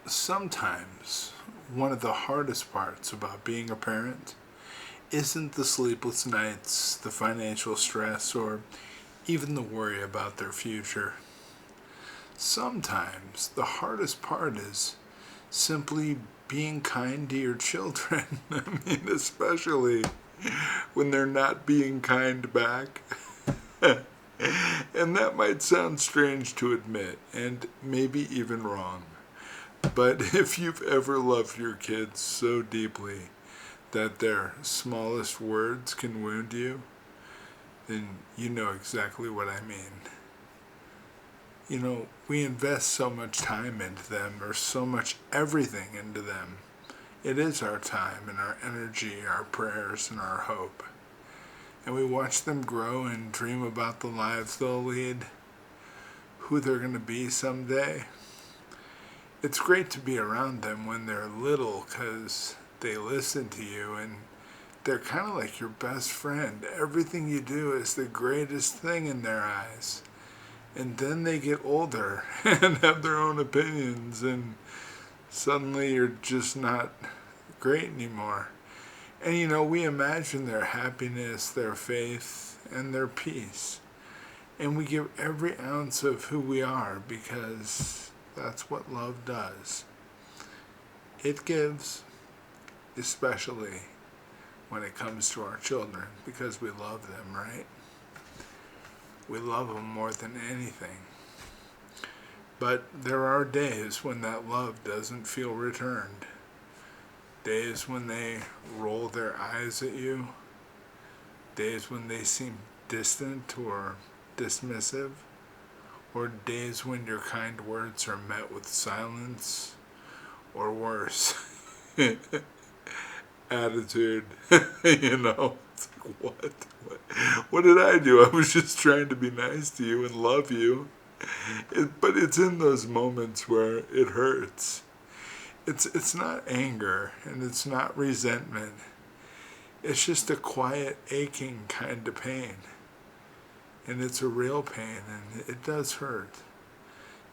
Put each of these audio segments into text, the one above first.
Sometimes one of the hardest parts about being a parent isn't the sleepless nights, the financial stress, or even the worry about their future. Sometimes the hardest part is simply being kind to your children. Especially when they're not being kind back. And that might sound strange to admit, and maybe even wrong. But if you've ever loved your kids so deeply that their smallest words can wound you, then you know exactly what I mean. We invest so much time into them, or so much everything into them. It is our time and our energy, our prayers and our hope. And we watch them grow and dream about the lives they'll lead, who they're going to be someday. It's great to be around them when they're little because they listen to you and they're kind of like your best friend. Everything you do is the greatest thing in their eyes. And then they get older and have their own opinions, and suddenly you're just not great anymore. And we imagine their happiness, their faith, and their peace. And we give every ounce of who we are because that's what love does. It gives, especially when it comes to our children, because we love them, right? We love them more than anything. But there are days when that love doesn't feel returned. Days when they roll their eyes at you. Days when they seem distant or dismissive. Or days when your kind words are met with silence or worse. Attitude. It's like, what did I do? I was just trying to be nice to you and love you. But it's in those moments where it hurts. It's not anger and it's not resentment. It's just a quiet, aching kind of pain. And it's a real pain, and it does hurt.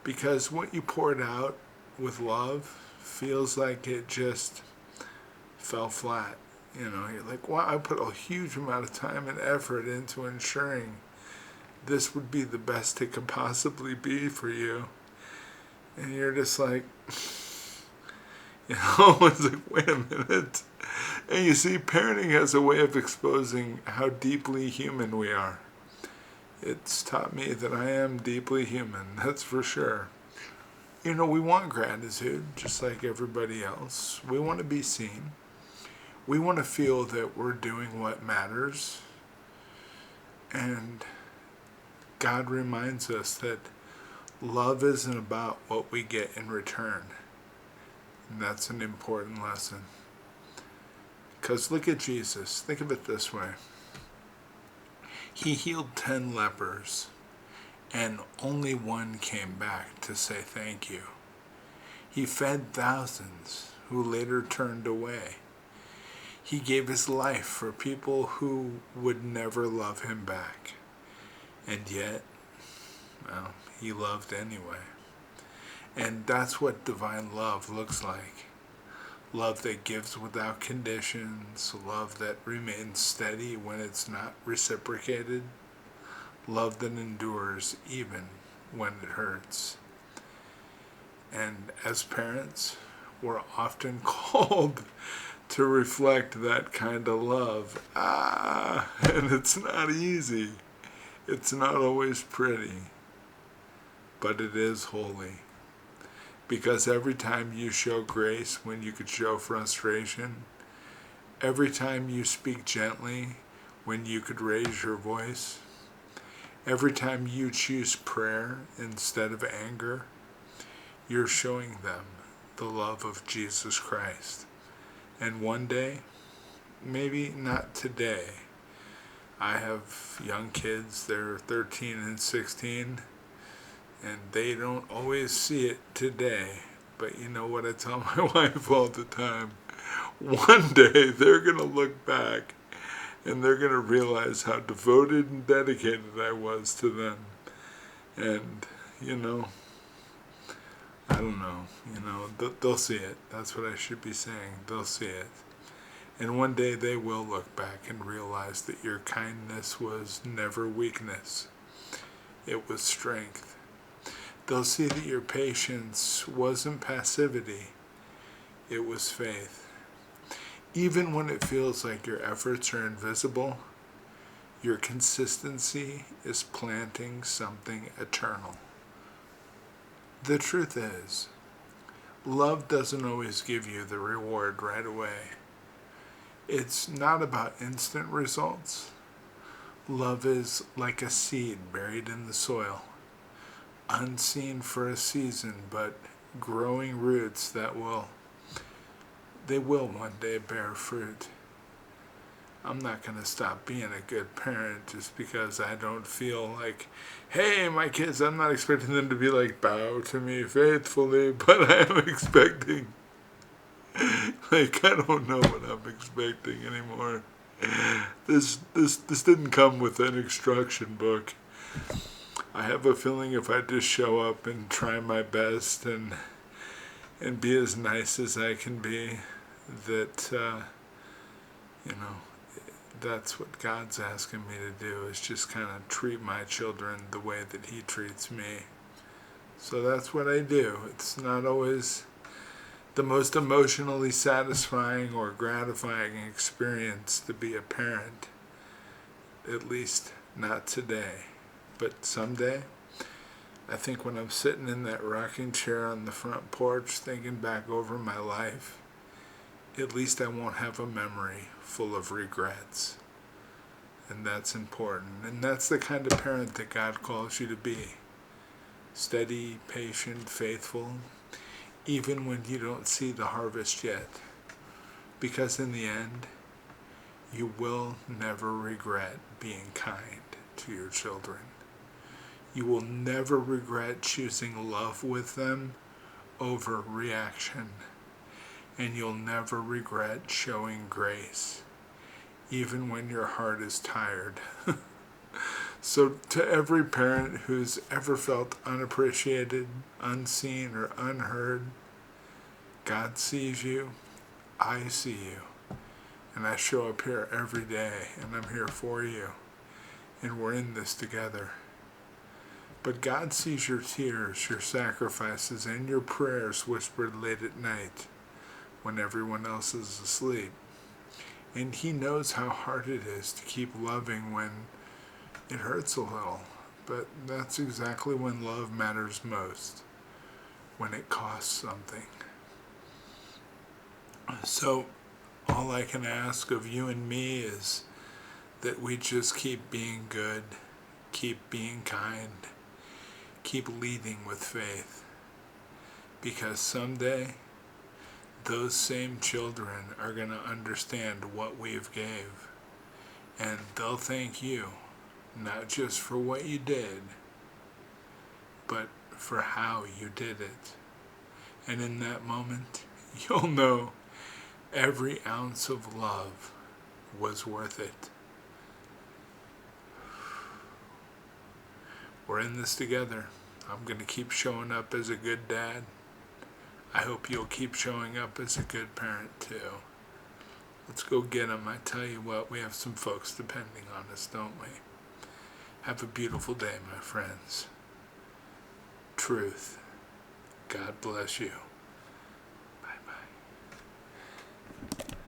Because what you poured out with love feels like it just fell flat. You're like, wow, I put a huge amount of time and effort into ensuring this would be the best it could possibly be for you. And you're just like, it's like, wait a minute. And you see, parenting has a way of exposing how deeply human we are. It's taught me that I am deeply human, that's for sure. We want gratitude, just like everybody else. We want to be seen. We want to feel that we're doing what matters. And God reminds us that love isn't about what we get in return. And that's an important lesson. Because look at Jesus. Think of it this way. He healed 10 lepers, and only one came back to say thank you. He fed thousands who later turned away. He gave his life for people who would never love him back. And yet, he loved anyway. And that's what divine love looks like. Love that gives without conditions. Love that remains steady when it's not reciprocated. Love that endures even when it hurts. And as parents, we're often called to reflect that kind of love. And it's not easy. It's not always pretty. But it is holy. Because every time you show grace when you could show frustration, every time you speak gently when you could raise your voice, every time you choose prayer instead of anger, you're showing them the love of Jesus Christ. And one day, maybe not today, I have young kids, they're 13 and 16, and they don't always see it today. But you know what I tell my wife all the time? One day they're going to look back and they're going to realize how devoted and dedicated I was to them. And, I don't know, they'll see it. That's what I should be saying. They'll see it. And one day they will look back and realize that your kindness was never weakness. It was strength. They'll see that your patience wasn't passivity. It was faith. Even when it feels like your efforts are invisible, your consistency is planting something eternal. The truth is, love doesn't always give you the reward right away. It's not about instant results. Love is like a seed buried in the soil, unseen for a season, but growing roots that will one day bear fruit. I'm not going to stop being a good parent just because I don't feel like, hey, my kids, I'm not expecting them to be like, bow to me faithfully, but I am expecting. Like, I don't know what I'm expecting anymore. This didn't come with an instruction book. I have a feeling if I just show up and try my best and be as nice as I can be, that that's what God's asking me to do, is just kind of treat my children the way that He treats me. So that's what I do. It's not always the most emotionally satisfying or gratifying experience to be a parent, at least not today. But someday, I think when I'm sitting in that rocking chair on the front porch thinking back over my life, at least I won't have a memory full of regrets. And that's important. And that's the kind of parent that God calls you to be. Steady, patient, faithful, even when you don't see the harvest yet. Because in the end, you will never regret being kind to your children. You will never regret choosing love with them over reaction. And you'll never regret showing grace, even when your heart is tired. So to every parent who's ever felt unappreciated, unseen, or unheard, God sees you, I see you, and I show up here every day, and I'm here for you, and we're in this together. But God sees your tears, your sacrifices, and your prayers whispered late at night when everyone else is asleep. And He knows how hard it is to keep loving when it hurts a little. But that's exactly when love matters most, when it costs something. So all I can ask of you and me is that we just keep being good, keep being kind, keep leading with faith. Because someday, those same children are going to understand what we've gave. And they'll thank you, not just for what you did, but for how you did it. And in that moment, you'll know every ounce of love was worth it. We're in this together. I'm going to keep showing up as a good dad. I hope you'll keep showing up as a good parent too. Let's go get them. I tell you what, we have some folks depending on us, don't we? Have a beautiful day, my friends. Truth. God bless you.